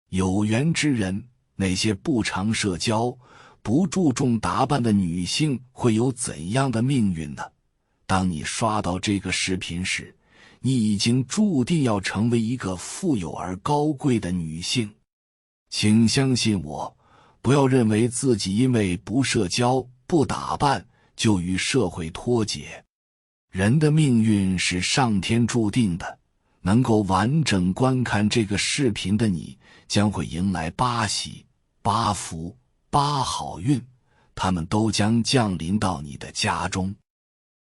有缘之人，那些不常社交、不注重打扮的女性会有怎样的命运呢？当你刷到这个视频时，你已经注定要成为一个富有而高贵的女性。请相信我，不要认为自己因为不社交、不打扮就与社会脱节。人的命运是上天注定的，能够完整观看这个视频的你，将会迎来8喜、8福、8好运，它们都将降临到你的家中。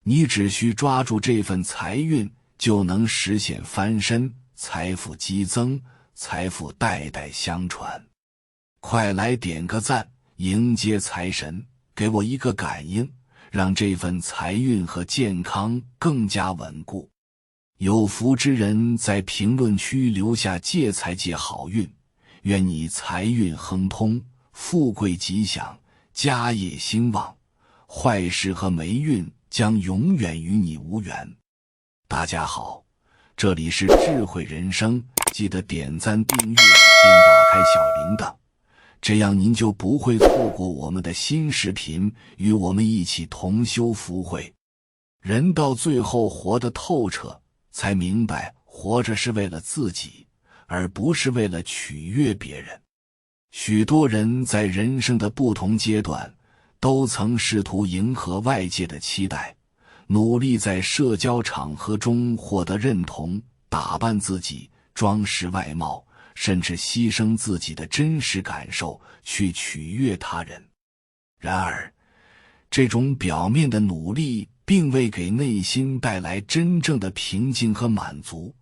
你只需抓住这份财运，就能实现翻身，财富激增，财富代代相传。快来点个赞，迎接财神，给我一个感应，让这份财运和健康更加稳固。有福之人在评论区留下借财借好运，愿你财运亨通，富贵吉祥，家业兴旺，坏事和霉运将永远与你无缘。大家好，这里是智慧人生，记得点赞订阅并打开小铃铛，这样您就不会错过我们的新视频，与我们一起同修福慧。人到最后活得透彻，才明白活着是为了自己，而不是为了取悦别人。许多人在人生的不同阶段，都曾试图迎合外界的期待，努力在社交场合中获得认同，打扮自己，装饰外貌，甚至牺牲自己的真实感受去取悦他人。然而，这种表面的努力并未给内心带来真正的平静和满足，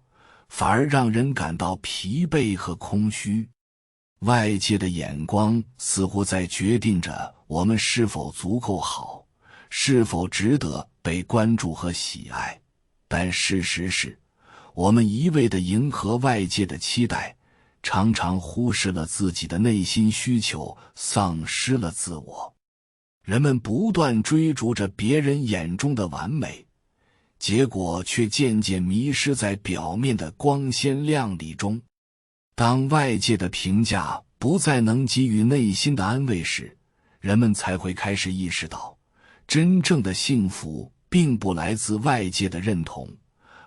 反而让人感到疲惫和空虚。外界的眼光似乎在决定着我们是否足够好，是否值得被关注和喜爱。但事实是，我们一味地迎合外界的期待，常常忽视了自己的内心需求，丧失了自我。人们不断追逐着别人眼中的完美，结果却渐渐迷失在表面的光鲜亮丽中。当外界的评价不再能给予内心的安慰时，人们才会开始意识到，真正的幸福并不来自外界的认同，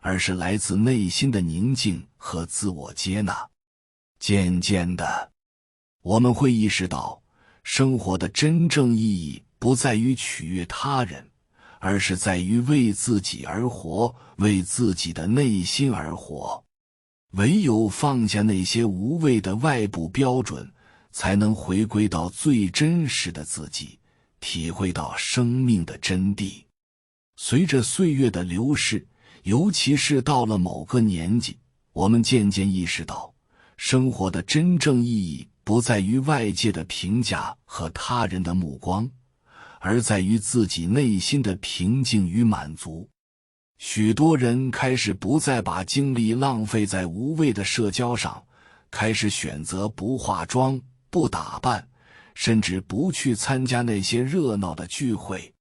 而是来自内心的宁静和自我接纳。渐渐的，我们会意识到，生活的真正意义不在于取悦他人，而是在于为自己而活，为自己的内心而活。唯有放下那些无谓的外部标准，才能回归到最真实的自己，体会到生命的真谛。随着岁月的流逝，尤其是到了某个年纪，我们渐渐意识到，生活的真正意义不在于外界的评价和他人的目光，而在于自己内心的平静与满足。许多人开始不再把精力浪费在无谓的社交上，开始选择不化妆、不打扮，甚至不去参加那些热闹的聚会。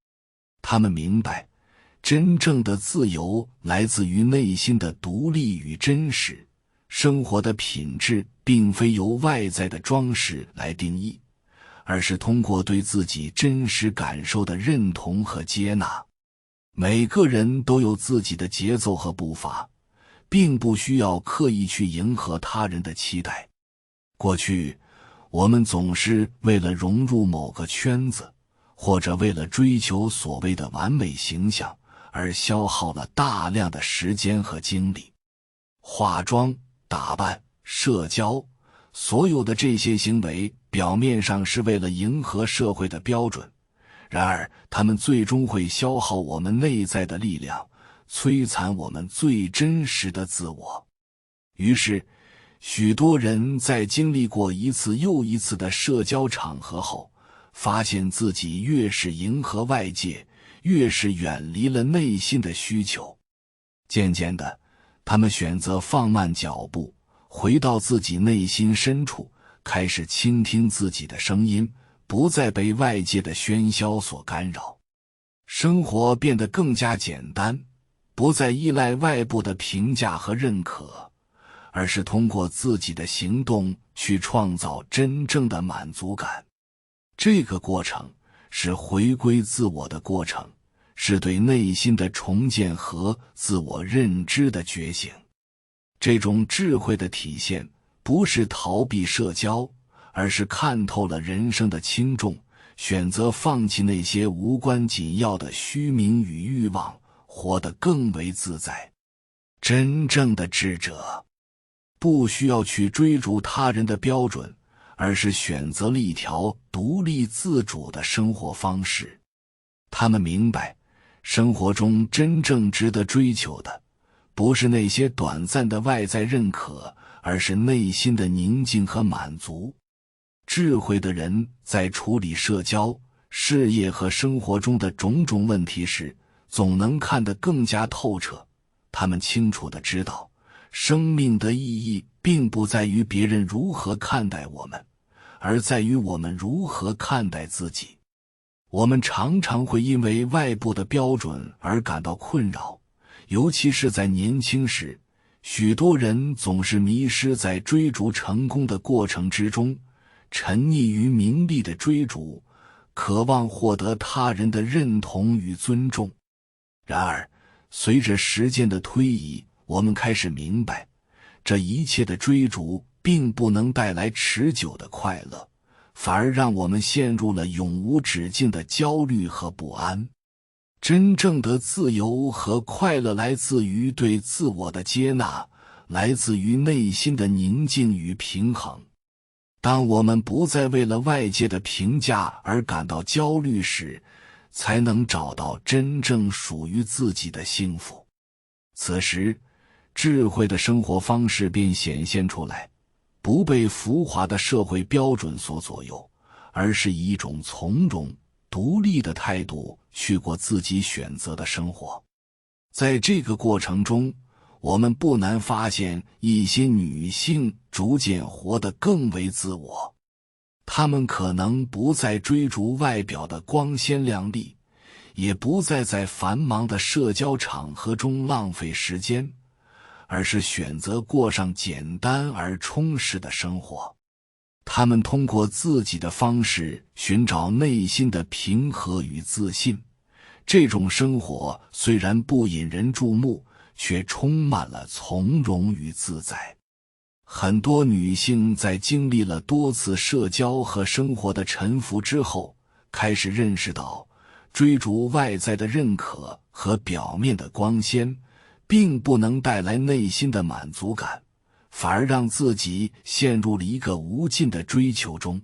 他们明白，真正的自由来自于内心的独立与真实，生活的品质并非由外在的装饰来定义，而是通过对自己真实感受的认同和接纳。每个人都有自己的节奏和步伐，并不需要刻意去迎合他人的期待。过去，我们总是为了融入某个圈子，或者为了追求所谓的完美形象，而消耗了大量的时间和精力。化妆、打扮、社交，所有的这些行为表面上是为了迎合社会的标准，然而它们最终会消耗我们内在的力量，摧残我们最真实的自我。于是，许多人在经历过一次又一次的社交场合后，发现自己越是迎合外界，越是远离了内心的需求。渐渐的，他们选择放慢脚步，回到自己内心深处，开始倾听自己的声音，不再被外界的喧嚣所干扰。生活变得更加简单，不再依赖外部的评价和认可，而是通过自己的行动去创造真正的满足感。这个过程是回归自我的过程，是对内心的重建和自我认知的觉醒。这种智慧的体现不是逃避社交，而是看透了人生的轻重，选择放弃那些无关紧要的虚名与欲望，活得更为自在。真正的智者不需要去追逐他人的标准，而是选择了一条独立自主的生活方式。他们明白，生活中真正值得追求的不是那些短暂的外在认可，而是内心的宁静和满足。智慧的人在处理社交、事业和生活中的种种问题时，总能看得更加透彻。他们清楚地知道，生命的意义并不在于别人如何看待我们，而在于我们如何看待自己。我们常常会因为外部的标准而感到困扰，尤其是在年轻时，许多人总是迷失在追逐成功的过程之中，沉溺于名利的追逐，渴望获得他人的认同与尊重。然而，随着时间的推移，我们开始明白，这一切的追逐并不能带来持久的快乐，反而让我们陷入了永无止境的焦虑和不安。真正的自由和快乐来自于对自我的接纳，来自于内心的宁静与平衡。当我们不再为了外界的评价而感到焦虑时，才能找到真正属于自己的幸福。此时，智慧的生活方式便显现出来，不被浮华的社会标准所左右，而是以一种从容、独立的态度去过自己选择的生活。在这个过程中，我们不难发现一些女性逐渐活得更为自我。她们可能不再追逐外表的光鲜亮丽，也不再在繁忙的社交场合中浪费时间，而是选择过上简单而充实的生活。她们通过自己的方式寻找内心的平和与自信。这种生活虽然不引人注目，却充满了从容与自在。很多女性在经历了多次社交和生活的沉浮之后，开始认识到，追逐外在的认可和表面的光鲜，并不能带来内心的满足感，反而让自己陷入了一个无尽的追求中。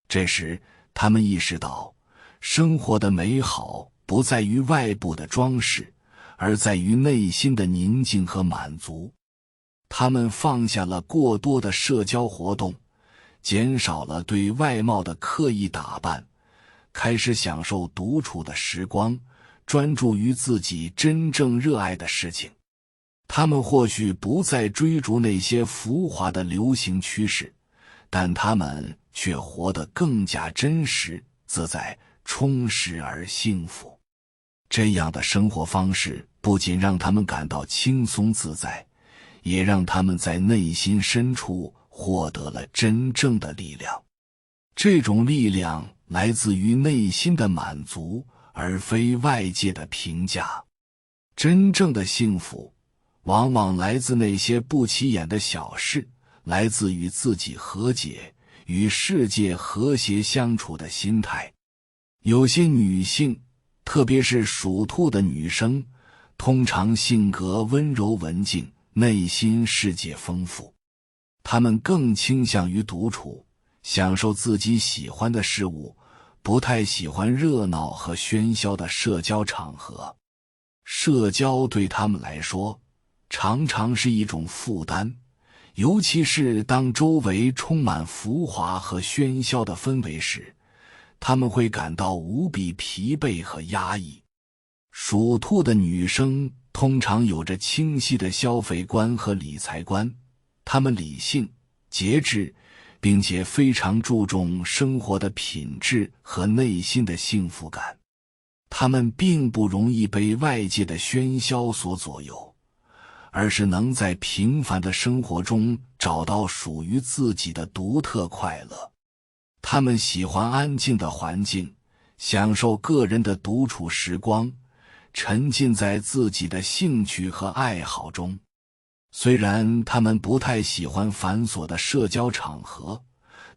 这时，她们意识到，生活的美好不在于外部的装饰，而在于内心的宁静和满足。他们放下了过多的社交活动，减少了对外貌的刻意打扮，开始享受独处的时光，专注于自己真正热爱的事情。他们或许不再追逐那些浮华的流行趋势，但他们却活得更加真实、自在、充实而幸福。这样的生活方式不仅让他们感到轻松自在，也让他们在内心深处获得了真正的力量。这种力量来自于内心的满足，而非外界的评价。真正的幸福往往来自那些不起眼的小事，来自与自己和解，与世界和谐相处的心态。有些女性，特别是属兔的女生，通常性格温柔文静，内心世界丰富。她们更倾向于独处，享受自己喜欢的事物，不太喜欢热闹和喧嚣的社交场合。社交对她们来说，常常是一种负担，尤其是当周围充满浮华和喧嚣的氛围时，他们会感到无比疲惫和压抑。属兔的女生通常有着清晰的消费观和理财观，她们理性、节制，并且非常注重生活的品质和内心的幸福感。她们并不容易被外界的喧嚣所左右，而是能在平凡的生活中找到属于自己的独特快乐。他们喜欢安静的环境，享受个人的独处时光，沉浸在自己的兴趣和爱好中。虽然他们不太喜欢繁琐的社交场合，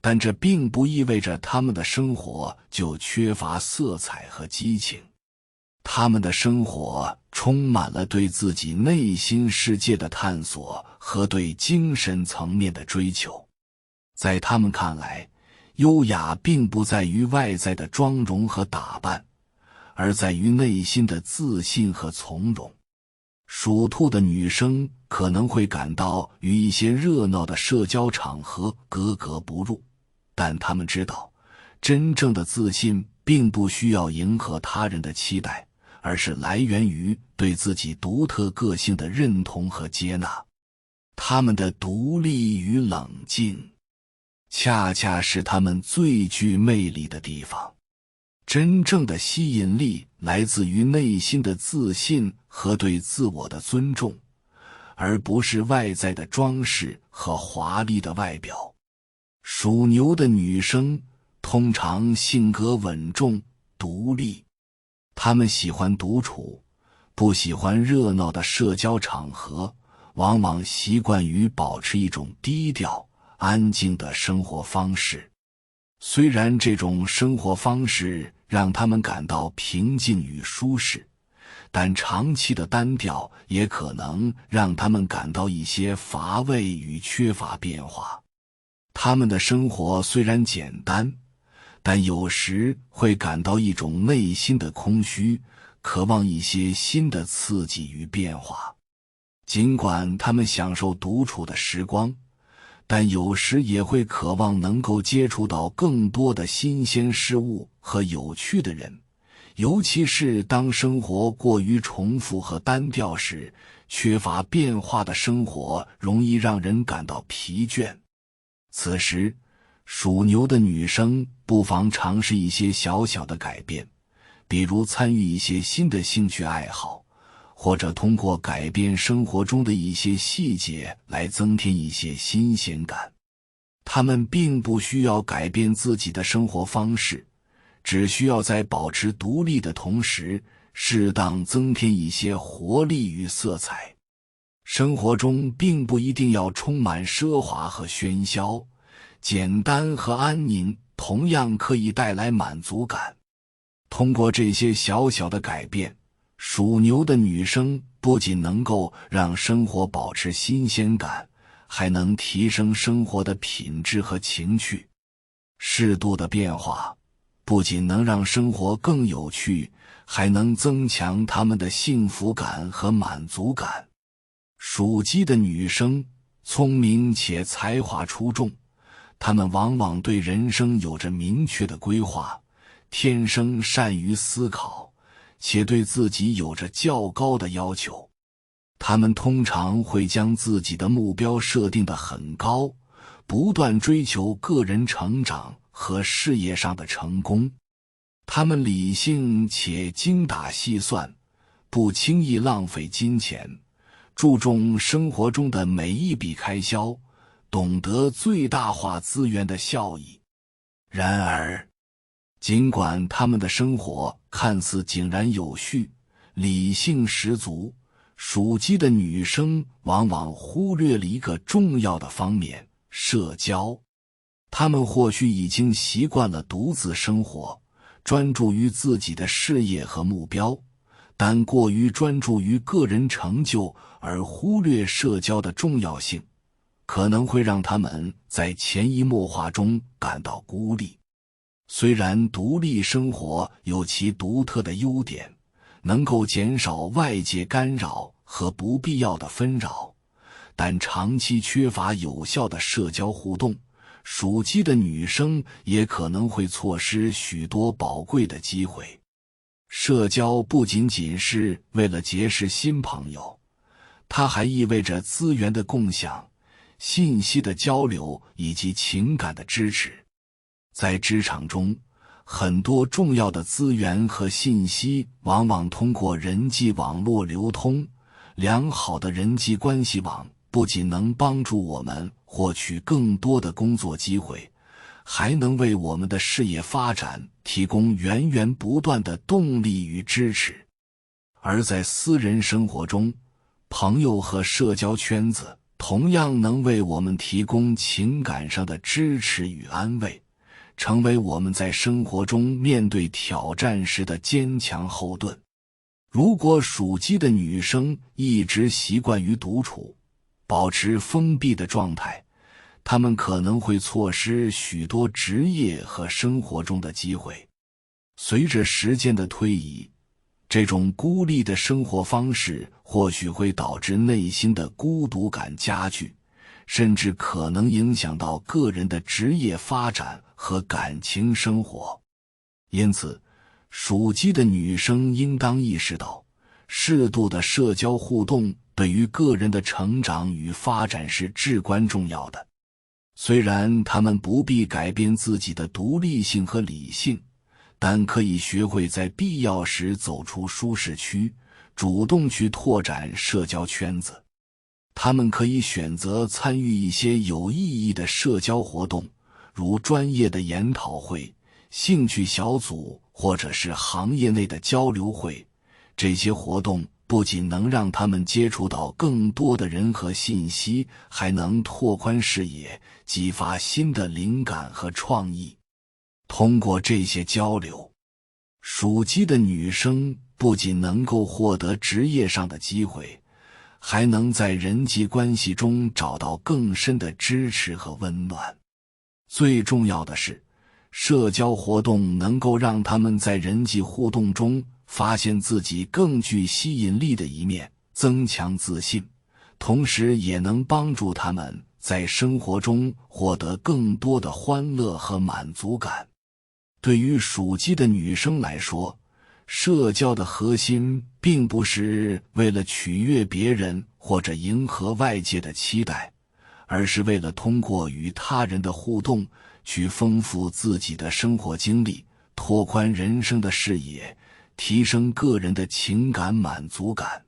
但这并不意味着他们的生活就缺乏色彩和激情。他们的生活充满了对自己内心世界的探索和对精神层面的追求。在他们看来，优雅并不在于外在的妆容和打扮，而在于内心的自信和从容。属兔的女生可能会感到与一些热闹的社交场合格格不入，但她们知道，真正的自信并不需要迎合他人的期待，而是来源于对自己独特个性的认同和接纳。他们的独立与冷静，恰恰是他们最具魅力的地方。真正的吸引力来自于内心的自信和对自我的尊重，而不是外在的装饰和华丽的外表。属牛的女生通常性格稳重、独立，她们喜欢独处，不喜欢热闹的社交场合，往往习惯于保持一种低调、安静的生活方式。虽然这种生活方式让他们感到平静与舒适，但长期的单调也可能让他们感到一些乏味与缺乏变化。他们的生活虽然简单，但有时会感到一种内心的空虚，渴望一些新的刺激与变化。尽管他们享受独处的时光，但有时也会渴望能够接触到更多的新鲜事物和有趣的人，尤其是当生活过于重复和单调时，缺乏变化的生活容易让人感到疲倦。此时，属牛的女生不妨尝试一些小小的改变，比如参与一些新的兴趣爱好，或者通过改变生活中的一些细节来增添一些新鲜感。他们并不需要改变自己的生活方式，只需要在保持独立的同时，适当增添一些活力与色彩。生活中并不一定要充满奢华和喧嚣，简单和安宁同样可以带来满足感。通过这些小小的改变，属牛的女生不仅能够让生活保持新鲜感，还能提升生活的品质和情趣。适度的变化不仅能让生活更有趣，还能增强她们的幸福感和满足感。属鸡的女生聪明且才华出众，她们往往对人生有着明确的规划，天生善于思考，且对自己有着较高的要求。他们通常会将自己的目标设定得很高，不断追求个人成长和事业上的成功。他们理性且精打细算，不轻易浪费金钱，注重生活中的每一笔开销，懂得最大化资源的效益。然而，尽管他们的生活看似井然有序，理性十足，属鸡的女生往往忽略了一个重要的方面：社交。她们或许已经习惯了独自生活，专注于自己的事业和目标，但过于专注于个人成就而忽略社交的重要性，可能会让他们在潜移默化中感到孤立。虽然独立生活有其独特的优点，能够减少外界干扰和不必要的纷扰，但长期缺乏有效的社交互动，属鸡的女生也可能会错失许多宝贵的机会。社交不仅仅是为了结识新朋友，它还意味着资源的共享、信息的交流以及情感的支持。在职场中，很多重要的资源和信息往往通过人际网络流通，良好的人际关系网不仅能帮助我们获取更多的工作机会，还能为我们的事业发展提供源源不断的动力与支持。而在私人生活中，朋友和社交圈子同样能为我们提供情感上的支持与安慰，成为我们在生活中面对挑战时的坚强后盾。如果属鸡的女生一直习惯于独处，保持封闭的状态，她们可能会错失许多职业和生活中的机会。随着时间的推移，这种孤立的生活方式或许会导致内心的孤独感加剧，甚至可能影响到个人的职业发展和感情生活。因此，属鸡的女生应当意识到，适度的社交互动对于个人的成长与发展是至关重要的。虽然她们不必改变自己的独立性和理性，但可以学会在必要时走出舒适区，主动去拓展社交圈子。他们可以选择参与一些有意义的社交活动，如专业的研讨会、兴趣小组或者是行业内的交流会。这些活动不仅能让他们接触到更多的人和信息，还能拓宽视野，激发新的灵感和创意。通过这些交流，属鸡的女生不仅能够获得职业上的机会，还能在人际关系中找到更深的支持和温暖。最重要的是，社交活动能够让他们在人际互动中发现自己更具吸引力的一面，增强自信，同时也能帮助他们在生活中获得更多的欢乐和满足感。对于属鸡的女生来说，社交的核心并不是为了取悦别人或者迎合外界的期待，而是为了通过与他人的互动去丰富自己的生活经历，拓宽人生的视野，提升个人的情感满足感。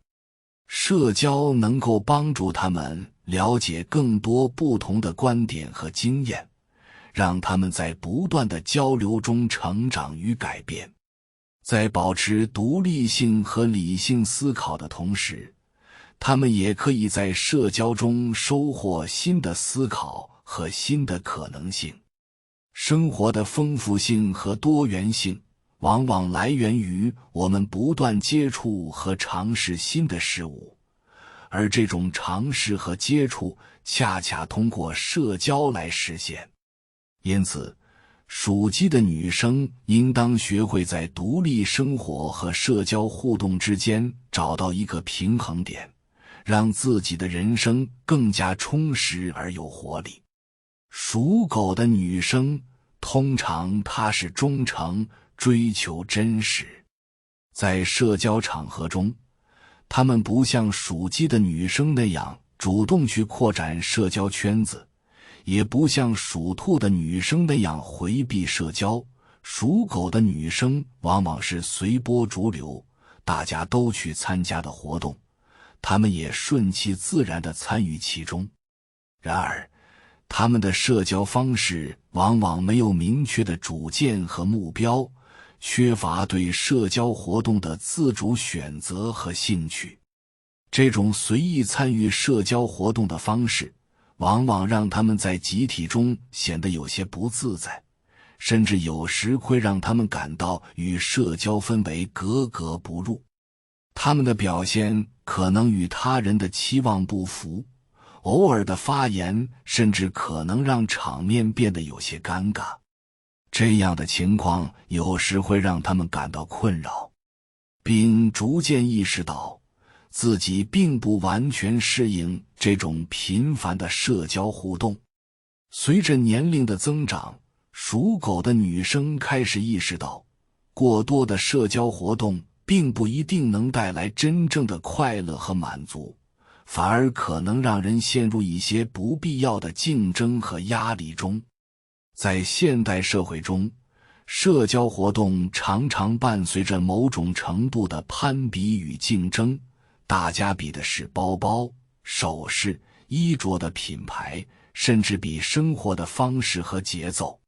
社交能够帮助他们了解更多不同的观点和经验，让他们在不断的交流中成长与改变。在保持独立性和理性思考的同时，他们也可以在社交中收获新的思考和新的可能性。生活的丰富性和多元性往往来源于我们不断接触和尝试新的事物，而这种尝试和接触恰恰通过社交来实现。因此，属鸡的女生应当学会在独立生活和社交互动之间找到一个平衡点，让自己的人生更加充实而有活力。属狗的女生通常踏实忠诚，追求真实。在社交场合中，她们不像属鸡的女生那样主动去扩展社交圈子，也不像属兔的女生那样回避社交。属狗的女生往往是随波逐流，大家都去参加的活动，她们也顺其自然地参与其中。然而，她们的社交方式往往没有明确的主见和目标，缺乏对社交活动的自主选择和兴趣。这种随意参与社交活动的方式，往往让他们在集体中显得有些不自在，甚至有时会让他们感到与社交氛围格格不入。他们的表现可能与他人的期望不符，偶尔的发言甚至可能让场面变得有些尴尬。这样的情况有时会让他们感到困扰，并逐渐意识到自己并不完全适应这种频繁的社交互动。随着年龄的增长，属狗的女生开始意识到，过多的社交活动并不一定能带来真正的快乐和满足，反而可能让人陷入一些不必要的竞争和压力中。在现代社会中，社交活动常常伴随着某种程度的攀比与竞争，大家比的是包包、首饰、衣着的品牌，甚至比生活的方式和节奏。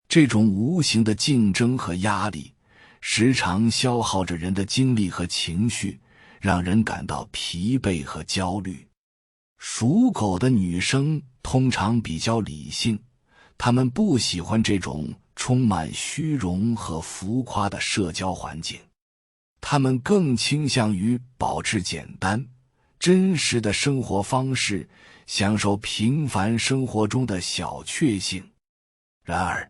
这种无形的竞争和压力，时常消耗着人的精力和情绪，让人感到疲惫和焦虑。属狗的女生通常比较理性，她们不喜欢这种充满虚荣和浮夸的社交环境，她们更倾向于保持简单、真实的生活方式，享受平凡生活中的小确幸。然而，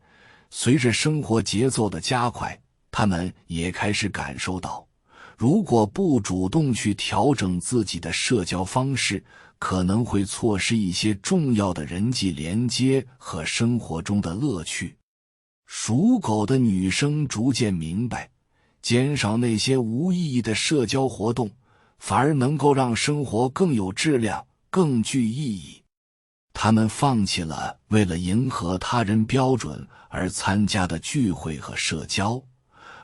随着生活节奏的加快，她们也开始感受到，如果不主动去调整自己的社交方式，可能会错失一些重要的人际连接和生活中的乐趣。属狗的女生逐渐明白，减少那些无意义的社交活动，反而能够让生活更有质量、更具意义。她们放弃了为了迎合他人标准而参加的聚会和社交，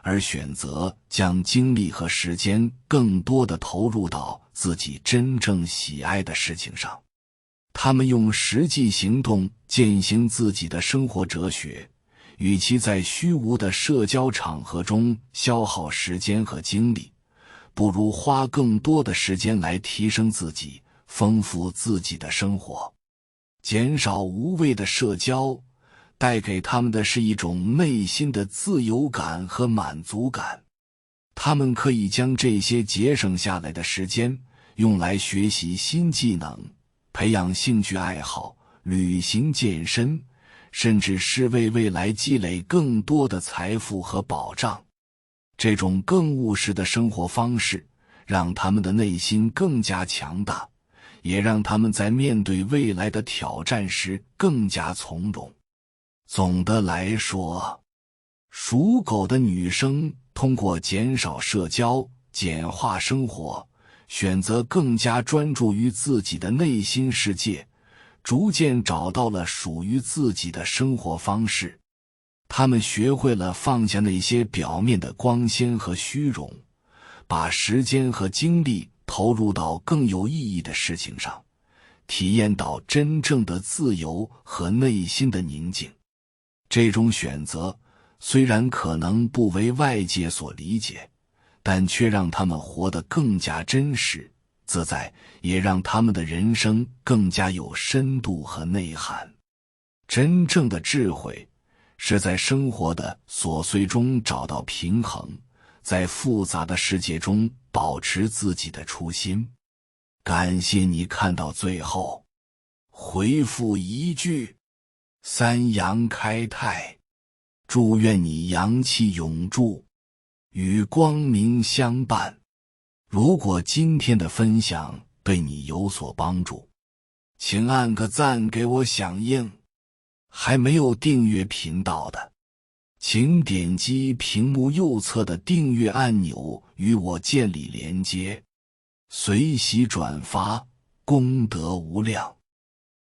而选择将精力和时间更多地投入到自己真正喜爱的事情上。他们用实际行动践行自己的生活哲学，与其在虚无的社交场合中消耗时间和精力，不如花更多的时间来提升自己，丰富自己的生活。减少无谓的社交，带给他们的是一种内心的自由感和满足感。他们可以将这些节省下来的时间用来学习新技能，培养兴趣爱好，旅行、健身，甚至是为未来积累更多的财富和保障。这种更务实的生活方式让他们的内心更加强大，也让他们在面对未来的挑战时更加从容。总的来说，属狗的女生通过减少社交、简化生活，选择更加专注于自己的内心世界，逐渐找到了属于自己的生活方式。他们学会了放下那些表面的光鲜和虚荣，把时间和精力投入到更有意义的事情上，体验到真正的自由和内心的宁静。这种选择虽然可能不为外界所理解，但却让他们活得更加真实、自在，也让他们的人生更加有深度和内涵。真正的智慧是在生活的琐碎中找到平衡，在复杂的世界中保持自己的初心。感谢你看到最后，回复一句三阳开泰，祝愿你阳气永驻，与光明相伴。如果今天的分享对你有所帮助，请按个赞给我响应。还没有订阅频道的，请点击屏幕右侧的订阅按钮与我建立连接，随喜转发，功德无量。